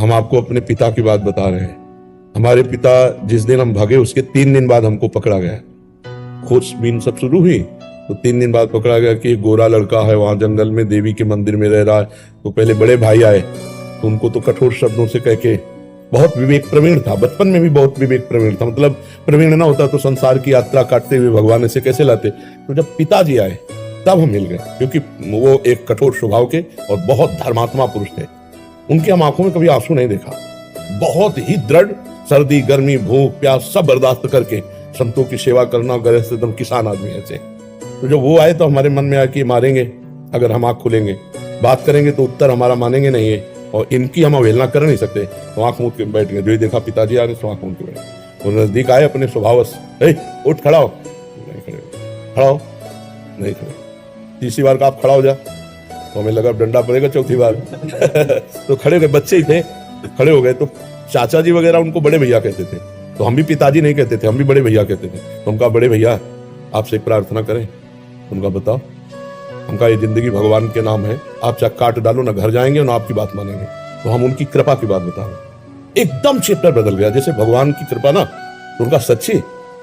हम आपको अपने पिता की बात बता रहे हैं। हमारे पिता जिस दिन हम भागे उसके 3 दिन बाद हमको पकड़ा गया। खोजबीन सब शुरू हुई तो 3 दिन बाद पकड़ा गया कि एक गोरा लड़का है वहां जंगल में देवी के मंदिर में रह रहा है। तो पहले बड़े भाई आए तो उनको तो कठोर शब्दों से कह के, बहुत विवेक प्रवीण था, बचपन में भी बहुत विवेक प्रवीण था, मतलब प्रवीण ना होता तो संसार की यात्रा काटते हुए भगवान ऐसे कैसे लाते। तो जब पिताजी आए तब हम मिल गए, क्योंकि वो एक कठोर स्वभाव के और बहुत धर्मात्मा पुरुष थे। उनकी हम आंखों में कभी आंसू नहीं देखा। बहुत ही दृढ़, सर्दी गर्मी भूख प्यास सब बर्दाश्त करके संतों की सेवा करना, गृहस्थ एकदम किसान आदमी ऐसे। तो जब वो आए तो हमारे मन में आया कि मारेंगे अगर हम आंख खोलेंगे, बात करेंगे तो उत्तर हमारा मानेंगे नहीं है, और इनकी हम अवहेलना कर नहीं सकते। तो आंख मूंद के बैठ गए। जो ही देखा पिताजी आ रहे तो आंख मूंद के बैठ। वो नजदीक आए अपने स्वभाव, उठ खड़ा हो, नहीं खड़े, खड़ा हो, नहीं खड़े। तीसरी बार का आप खड़ा हो जा तो हमें लगा डंडा पड़ेगा, चौथी बार तो खड़े हो गए। बच्चे ही थे, खड़े हो गए। तो चाचा जी वगैरह उनको बड़े भैया कहते थे, तो हम भी पिताजी नहीं कहते थे, हम भी बड़े भैया कहते थे। तो उनका बड़े भैया आपसे प्रार्थना करें। उनका बताओ, उनका ये जिंदगी भगवान के नाम है, आप चाहे काट डालो ना घर जाएंगे ना आपकी बात मानेंगे। तो हम उनकी कृपा की बात बता रहे। एकदम चैप्टर बदल गया, जैसे भगवान की कृपा ना तो उनका सच्ची,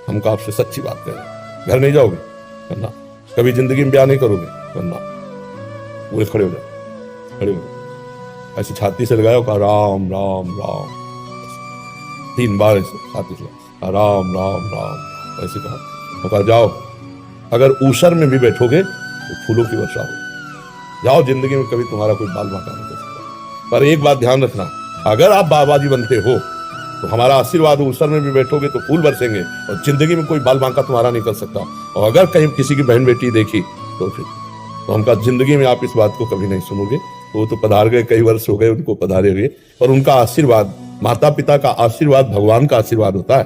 हमका आपसे सच्ची बात करें। घर नहीं जाओगे करना, कभी जिंदगी में ब्याह नहीं करोगे करना। पूरे खड़े हो जाओ, खड़े हो जाओ, ऐसे छाती से लगाओ, कहा राम राम राम, 3 बार ऐसे छाती से राम राम राम ऐसे कहा। जाओ, अगर ऊसर में भी बैठोगे तो फूलों की वर्षा हो। जाओ, जिंदगी में कभी तुम्हारा कोई बाल बांका नहीं कर सकता। पर एक बात ध्यान रखना, अगर आप बाबा जी बनते हो तो हमारा आशीर्वाद, ऊसर में भी बैठोगे तो फूल बरसेंगे, और जिंदगी में कोई बाल बांका तुम्हारा नहीं कर सकता। और अगर कहीं किसी की बहन बेटी देखी तो फिर तो हमका जिंदगी में आप इस बात को कभी नहीं सुनोगे। वो तो पधार गए, कई वर्ष हो गए उनको पधारे हुए, पर उनका आशीर्वाद, माता पिता का आशीर्वाद भगवान का आशीर्वाद होता है।